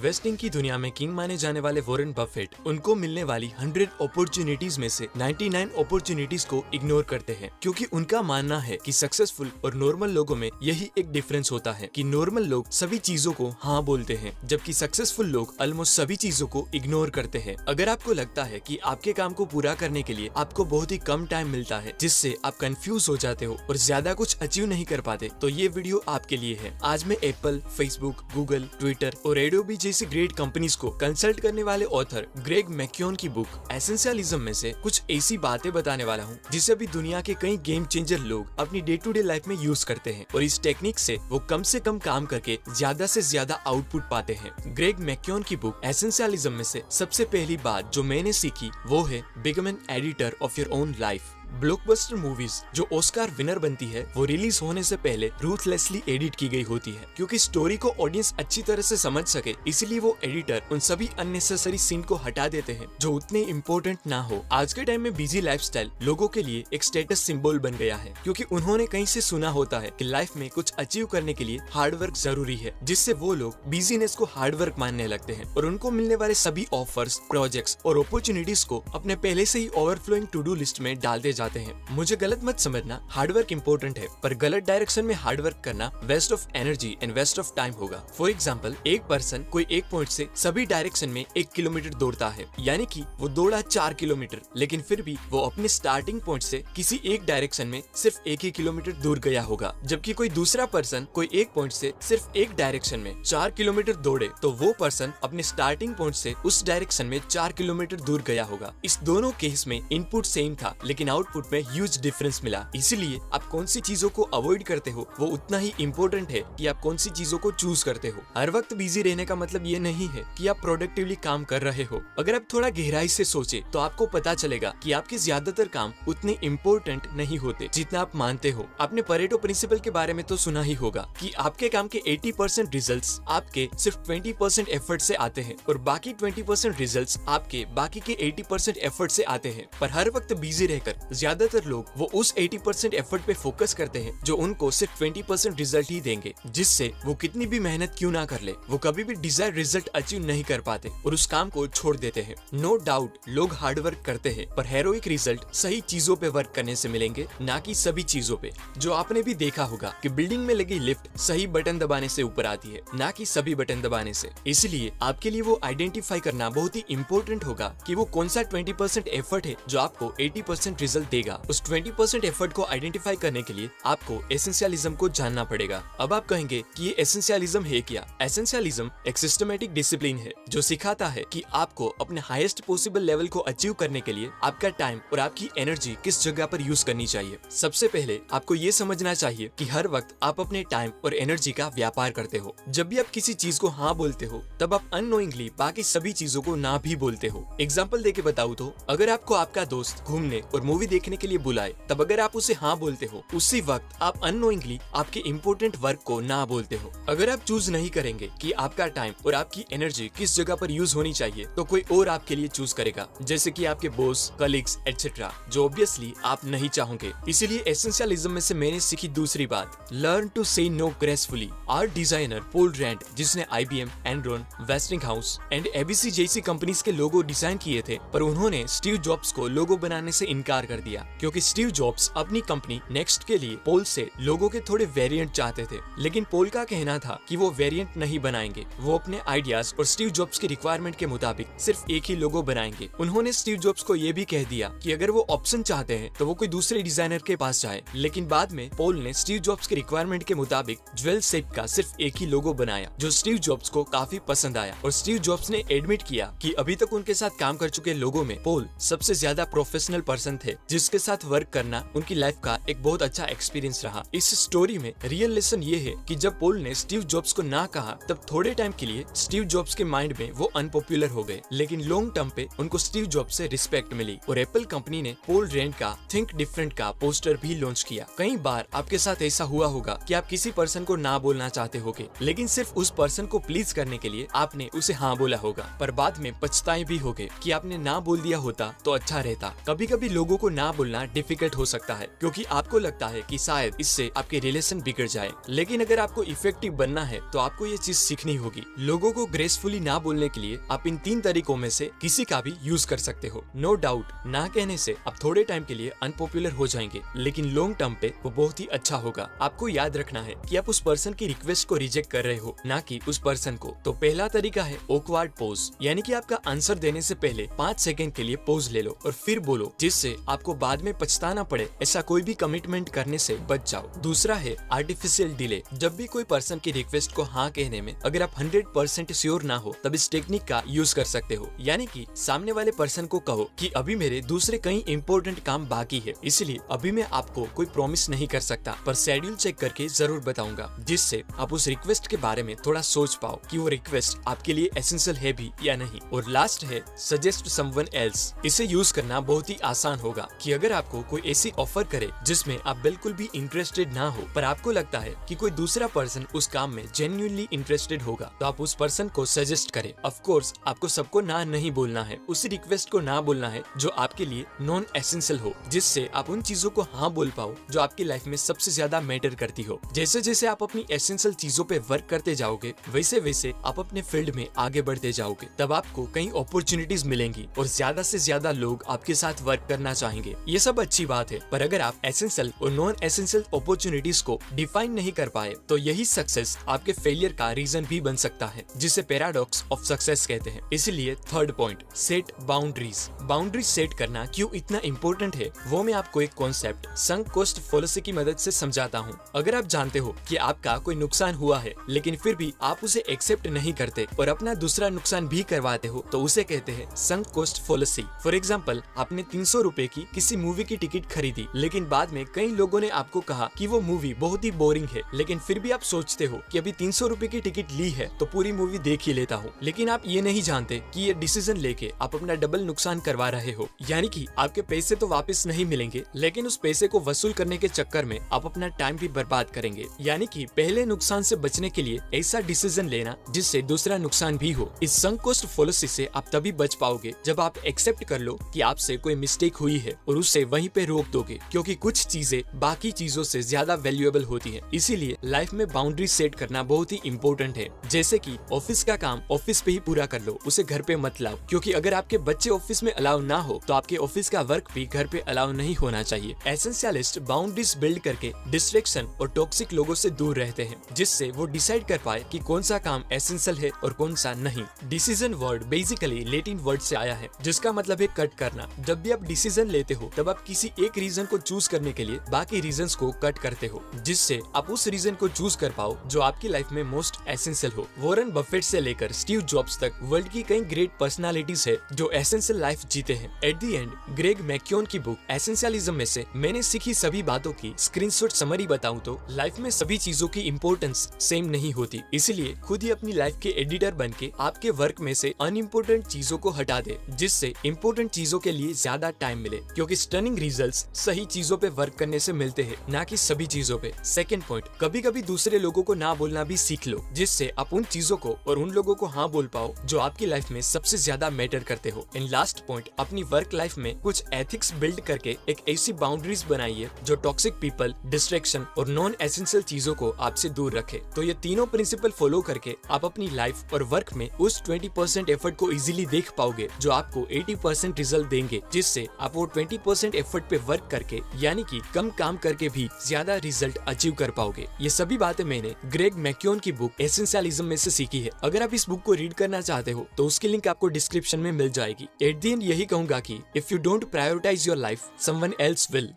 Investing की दुनिया में किंग माने जाने वाले वॉरेन बफेट उनको मिलने वाली 100 अपॉर्चुनिटीज में से 99 अपॉर्चुनिटीज को इग्नोर करते हैं, क्योंकि उनका मानना है कि सक्सेसफुल और नॉर्मल लोगों में यही एक डिफरेंस होता है कि नॉर्मल लोग सभी चीजों को हाँ बोलते हैं, जबकि सक्सेसफुल लोग ऑलमोस्ट सभी चीजों को इग्नोर करते हैं। अगर आपको लगता है कि आपके काम को पूरा करने के लिए आपको बहुत ही कम टाइम मिलता है, जिससे आप कंफ्यूज हो जाते हो और ज्यादा कुछ अचीव नहीं कर पाते, तो ये वीडियो आपके लिए है। आज मैं एप्पल, फेसबुक, गूगल, ट्विटर और एडोबी जैसी ग्रेट कंपनीज को कंसल्ट करने वाले ऑथर ग्रेग मैक्योन की बुक एसेंशियलिज्म में से कुछ ऐसी बातें बताने वाला हूँ जिसे अभी दुनिया के कई गेम चेंजर लोग अपनी डे टू डे लाइफ में यूज करते हैं, और इस टेक्निक से वो कम से कम काम करके ज्यादा से ज्यादा आउटपुट पाते हैं। ग्रेग मैक्योन की बुक एसेंशियलिज्म में से सबसे पहली बात जो मैंने सीखी वो है become an editor of your own life. Blockbuster movies जो ऑस्कार विनर बनती है वो रिलीज होने से पहले रूथलेसली एडिट की गई होती है, क्योंकि स्टोरी को ऑडियंस अच्छी तरह से समझ सके। इसलिए वो एडिटर उन सभी अननेसेसरी सीन को हटा देते हैं जो उतने इम्पोर्टेंट ना हो। आज के टाइम में बिजी लाइफस्टाइल लोगों के लिए एक स्टेटस सिंबल बन गया है, क्योंकि उन्होंने कहीं से सुना होता है कि लाइफ में कुछ अचीव करने के लिए हार्ड वर्क जरूरी है, जिससे वो लोग बिजीनेस को हार्ड वर्क मानने लगते हैं और उनको मिलने वाले सभी ऑफर्स, प्रोजेक्ट्स और अपॉर्चुनिटीज को अपने पहले से ही ओवरफ्लोइंग टू डू लिस्ट में डाल दे जाते हैं। मुझे गलत मत समझना, हार्डवर्क इंपॉर्टेंट है, पर गलत डायरेक्शन में हार्डवर्क करना waste of energy and waste of time होगा। फॉर एग्जांपल, एक पर्सन कोई एक पॉइंट से सभी डायरेक्शन में 1 किलोमीटर दौड़ता है, यानी कि वो दौड़ा 4 किलोमीटर, लेकिन फिर भी वो अपने स्टार्टिंग पॉइंट से किसी एक डायरेक्शन में सिर्फ 1 ही किलोमीटर दूर गया होगा। जबकि कोई दूसरा पर्सन कोई एक पॉइंट से सिर्फ एक डायरेक्शन में 4 किलोमीटर दौड़े तो वो पर्सन अपने स्टार्टिंग पॉइंट से उस डायरेक्शन में 4 किलोमीटर दूर गया होगा। इस दोनों केस में इनपुट सेम था, लेकिन आउटपुट में ह्यूज डिफरेंस मिला। इसीलिए आप कौन सी चीजों को अवॉइड करते हो वो उतना ही इम्पोर्टेंट है कि आप कौन सी चीजों को चूज करते हो। हर वक्त बिजी रहने का मतलब ये नहीं है कि आप प्रोडक्टिवली काम कर रहे हो। अगर आप थोड़ा गहराई से सोचे तो आपको पता चलेगा कि आपके ज्यादातर काम उतने इम्पोर्टेंट नहीं होते जितना आप मानते हो। आपने परेटो प्रिंसिपल के बारे में तो सुना ही होगा कि आपके काम के 80% रिजल्ट्स आपके सिर्फ 20% एफर्ट से आते हैं और बाकी 20% रिजल्ट्स आपके बाकी के 80% एफर्ट से आते हैं। पर हर वक्त बिजी रहकर ज्यादातर लोग वो उस 80% एफर्ट पे फोकस करते हैं जो उनको सिर्फ 20% रिजल्ट ही देंगे, जिससे वो कितनी भी मेहनत क्यों ना कर ले वो कभी भी डिजायर रिजल्ट अचीव नहीं कर पाते और उस काम को छोड़ देते हैं। नो डाउट लोग हार्ड वर्क करते हैं, पर हेरोइक रिजल्ट सही चीजों पे वर्क करने से मिलेंगे, ना कि सभी चीजों पे। जो आपने भी देखा होगा कि बिल्डिंग में लगी लिफ्ट सही बटन दबाने से ऊपर आती है, ना कि सभी बटन दबाने से। इसलिए आपके लिए वो आइडेंटिफाई करना बहुत ही इंपॉर्टेंट होगा कि वो कौन सा 20% एफर्ट है जो आपको 80% रिजल्ट देगा। उस 20% एफर्ट को आइडेंटिफाई करने के लिए आपको एसेंशियलिज्म को जानना पड़ेगा। अब आप कहेंगे कि ये एसेंशियलिज्म है क्या? एसेंशियलिज्म एक सिस्टमैटिक डिसिप्लिन है जो सिखाता है कि आपको अपने हाईएस्ट पॉसिबल लेवल को अचीव करने के लिए आपका टाइम और आपकी एनर्जी किस जगह पर यूज करनी चाहिए। सबसे पहले आपको ये समझना चाहिए कि हर वक्त आप अपने टाइम और एनर्जी का व्यापार करते हो। जब भी आप किसी चीज को हाँ बोलते हो तब आप अननोइंगली बाकी सभी चीजों को ना भी बोलते हो। एग्जाम्पल देके बताऊं तो अगर आपको आपका दोस्त घूमने और मूवी देखने के लिए बुलाए, तब अगर आप उसे हाँ बोलते हो उसी वक्त आप अननोइंगली आपके इम्पोर्टेंट वर्क को ना बोलते हो। अगर आप चूज नहीं करेंगे कि आपका टाइम और आपकी एनर्जी किस जगह पर यूज होनी चाहिए, तो कोई और आपके लिए चूज करेगा, जैसे कि आपके बॉस, कलीग्स एटसेट्रा, जो ऑब्वियसली आप नहीं चाहोगे। इसीलिए एसेंशियलिज्म में से मैंने सीखी दूसरी बात, learn to say no gracefully. Art designer Paul Rand, जिसने IBM, Enron, Westinghouse and ABC जैसी कंपनीज के लोगो डिजाइन किए थे, पर उन्होंने स्टीव जॉब्स को लोगो बनाने से इनकार कर दिया, क्योंकि स्टीव जॉब्स अपनी कंपनी नेक्स्ट के लिए पोल से लोगों के थोड़े वेरिएंट चाहते थे। लेकिन पोल का कहना था कि वो वेरिएंट नहीं बनाएंगे, वो अपने आइडियाज और स्टीव जॉब्स की रिक्वायरमेंट के मुताबिक सिर्फ एक ही लोगो बनाएंगे। उन्होंने स्टीव जॉब्स को ये भी कह दिया कि अगर वो ऑप्शन चाहते हैं तो वो कोई दूसरे डिजाइनर के पास जाए। लेकिन बाद में पोल ने स्टीव जॉब्स की रिक्वायरमेंट के मुताबिक ज्वेल शेप का सिर्फ एक ही लोगो बनाया, जो स्टीव जॉब्स को काफी पसंद आया। और स्टीव जॉब्स ने एडमिट किया कि अभी तक उनके साथ काम कर चुके लोगों में पोल सबसे ज्यादा प्रोफेशनल पर्सन थे, जिसके साथ वर्क करना उनकी लाइफ का एक बहुत अच्छा एक्सपीरियंस रहा। इस स्टोरी में रियल लेसन ये है कि जब पोल ने स्टीव जॉब्स को ना कहा, तब थोड़े टाइम के लिए स्टीव जॉब्स के माइंड में वो अनपॉपुलर हो गए, लेकिन लॉन्ग टर्म पे उनको स्टीव जॉब्स से रिस्पेक्ट मिली। और एप्पल कंपनी ने पॉल रैंड का थिंक डिफरेंट का पोस्टर भी लॉन्च किया। कई बार आपके साथ ऐसा हुआ होगा कि आप किसी पर्सन को ना बोलना चाहते होगे, लेकिन सिर्फ उस पर्सन को प्लीज करने के लिए आपने उसे हाँ बोला होगा, पर बाद में पछताए भी होगे कि आपने ना बोल दिया होता तो अच्छा रहता। कभी कभी लोगों को ना ना बोलना डिफिकल्ट हो सकता है, क्योंकि आपको लगता है कि शायद इससे आपके रिलेशन बिगड़ जाए। लेकिन अगर आपको इफेक्टिव बनना है तो आपको ये चीज सीखनी होगी। लोगों को ग्रेसफुली ना बोलने के लिए आप इन 3 तरीकों में से किसी का भी यूज कर सकते हो। नो डाउट, ना कहने से आप थोड़े टाइम के लिए अनपॉपुलर हो जाएंगे, लेकिन लॉन्ग टर्म पे वो बहुत ही अच्छा होगा। आपको याद रखना है कि आप उस पर्सन की रिक्वेस्ट को रिजेक्ट कर रहे हो, ना कि उस पर्सन को। तो पहला तरीका है ऑकवर्ड पॉज, यानी कि आपका आंसर देने से पहले 5 सेकंड के लिए पॉज ले लो और फिर बोलो, जिससे आपको बाद में पछताना पड़े। ऐसा कोई भी कमिटमेंट करने से बच जाओ। दूसरा है आर्टिफिशियल डिले। जब भी कोई पर्सन की रिक्वेस्ट को हाँ कहने में अगर आप 100% श्योर ना हो, तब इस टेक्निक का यूज कर सकते हो। यानी कि सामने वाले पर्सन को कहो कि अभी मेरे दूसरे कई इंपॉर्टेंट काम बाकी है, इसलिए अभी मैं आपको कोई प्रॉमिस नहीं कर सकता, पर शेड्यूल चेक करके जरूर बताऊंगा, जिससे आप उस रिक्वेस्ट के बारे में थोड़ा सोच पाओ कि वो रिक्वेस्ट आपके लिए एसेंशियल है भी या नहीं। और लास्ट है सजेस्ट समवन एल्स। इसे यूज करना बहुत ही आसान होगा कि अगर आपको कोई ऐसी ऑफर करे जिसमें आप बिल्कुल भी इंटरेस्टेड ना हो, पर आपको लगता है कि कोई दूसरा पर्सन उस काम में जेन्युइनली इंटरेस्टेड होगा, तो आप उस पर्सन को सजेस्ट करें। ऑफ कोर्स आपको सबको ना नहीं बोलना है, उस रिक्वेस्ट को ना बोलना है जो आपके लिए नॉन एसेंशियल हो, जिससे आप उन चीजों को हाँ बोल पाओ जो आपकी लाइफ में सबसे ज्यादा मैटर करती हो। जैसे जैसे आप अपनी एसेंशियल चीजों पे वर्क करते जाओगे, वैसे वैसे आप अपने फील्ड में आगे बढ़ते जाओगे। तब आपको कई अपॉर्चुनिटीज मिलेंगी और ज्यादा से ज्यादा लोग आपके साथ वर्क करना चाहेंगे। ये सब अच्छी बात है, पर अगर आप एसेंशियल और नॉन एसेंशियल अपॉर्चुनिटीज को डिफाइन नहीं कर पाए, तो यही सक्सेस आपके फेलियर का रीजन भी बन सकता है, जिसे पैराडॉक्स ऑफ सक्सेस कहते हैं। इसलिए third point, set boundaries. Boundaries set करना क्यों इतना इम्पोर्टेंट है, वो मैं आपको एक कॉन्सेप्ट संक कोस्ट फॉलोसी की मदद से समझाता हूँ। अगर आप जानते हो कि आपका कोई नुकसान हुआ है, लेकिन फिर भी आप उसे एक्सेप्ट नहीं करते और अपना दूसरा नुकसान भी करवाते हो, तो उसे कहते हैं संक कोस्ट फॉलोसी। फॉर एग्जाम्पल, आपने 300 रुपए की किसी मूवी की टिकट खरीदी, लेकिन बाद में कई लोगों ने आपको कहा कि वो मूवी बहुत ही बोरिंग है, लेकिन फिर भी आप सोचते हो कि अभी 300 रुपए की टिकट ली है तो पूरी मूवी देख ही लेता हूँ। लेकिन आप ये नहीं जानते कि ये डिसीजन लेके आप अपना डबल नुकसान करवा रहे हो। यानी कि आपके पैसे तो वापस नहीं मिलेंगे, लेकिन उस पैसे को वसूल करने के चक्कर में आप अपना टाइम भी बर्बाद करेंगे। यानी कि पहले नुकसान से बचने के लिए ऐसा डिसीजन लेना जिससे दूसरा नुकसान भी हो। इस संक कोस्ट फॉलोसी से आप तभी बच पाओगे जब आप एक्सेप्ट कर लो कि आपसे कोई मिस्टेक हुई है और उसे वहीं पे रोक दोगे, क्योंकि कुछ चीजें बाकी चीजों से ज्यादा वैल्यूएबल होती है। इसीलिए लाइफ में बाउंड्री सेट करना बहुत ही इम्पोर्टेंट है। जैसे कि ऑफिस का काम ऑफिस पे ही पूरा कर लो, उसे घर पे मत लाओ, क्योंकि अगर आपके बच्चे ऑफिस में अलाउ ना हो तो आपके ऑफिस का वर्क भी घर पे अलाउ नहीं होना चाहिए। एसेंशियलिस्ट बाउंड्रीज बिल्ड करके डिस्ट्रैक्शन और टॉक्सिक लोगों से दूर रहते हैं, जिससे वो डिसाइड कर पाए कि कौन सा काम एसेंशियल है और कौन सा नहीं। Decision word basically Latin word से आया है, जिसका मतलब है कट करना। जब भी आप डिसीजन लेते हो, तब आप किसी एक रीजन को चूज करने के लिए बाकी रीजंस को कट करते हो, जिससे आप उस रीजन को चूज कर पाओ जो आपकी लाइफ में मोस्ट एसेंशियल हो। वॉरेन बफेट से लेकर स्टीव जॉब्स तक वर्ल्ड की कई ग्रेट पर्सनालिटीज है जो एसेंशियल लाइफ जीते हैं। At the end, Greg McKeown की बुक एसेंशियलिज्म में से मैंने सीखी सभी बातों की स्क्रीनशॉट समरी बताऊं तो लाइफ में सभी चीजों की इंपॉर्टेंस सेम नहीं होती। इसलिए खुद ही अपनी लाइफ के एडिटर बन के आपके वर्क में से अनइम्पोर्टेंट चीजों को हटा दे, जिससे इम्पोर्टेंट चीजों के लिए ज्यादा टाइम मिले, क्योंकि स्टनिंग रिजल्ट्स सही चीजों पे वर्क करने से मिलते हैं, ना कि सभी चीजों पे। सेकंड पॉइंट, कभी कभी दूसरे लोगों को ना बोलना भी सीख लो, जिससे आप उन चीजों को और उन लोगों को हाँ बोल पाओ जो आपकी लाइफ में सबसे ज्यादा मैटर करते हो। एंड लास्ट पॉइंट, अपनी वर्क लाइफ में कुछ एथिक्स बिल्ड करके एक ऐसी बाउंड्रीज बनाइए जो टॉक्सिक पीपल, डिस्ट्रैक्शन और नॉन एसेंशियल चीजों को आपसे दूर रखे। तो ये तीनों प्रिंसिपल फॉलो करके आप अपनी लाइफ और वर्क में उस 20% एफर्ट को इजीली देख पाओगे जो आपको 80% रिजल्ट देंगे, जिससे आप वो 20% एफर्ट पे वर्क करके, यानी कि कम काम करके भी ज्यादा रिजल्ट अचीव कर पाओगे। ये सभी बातें मैंने ग्रेग मैक्योन की बुक एसेंशियलिज्म में से सीखी है। अगर आप इस बुक को रीड करना चाहते हो तो उसकी लिंक आपको डिस्क्रिप्शन में मिल जाएगी। एट द एंड यही कहूंगा कि if you don't prioritise your life, someone else will.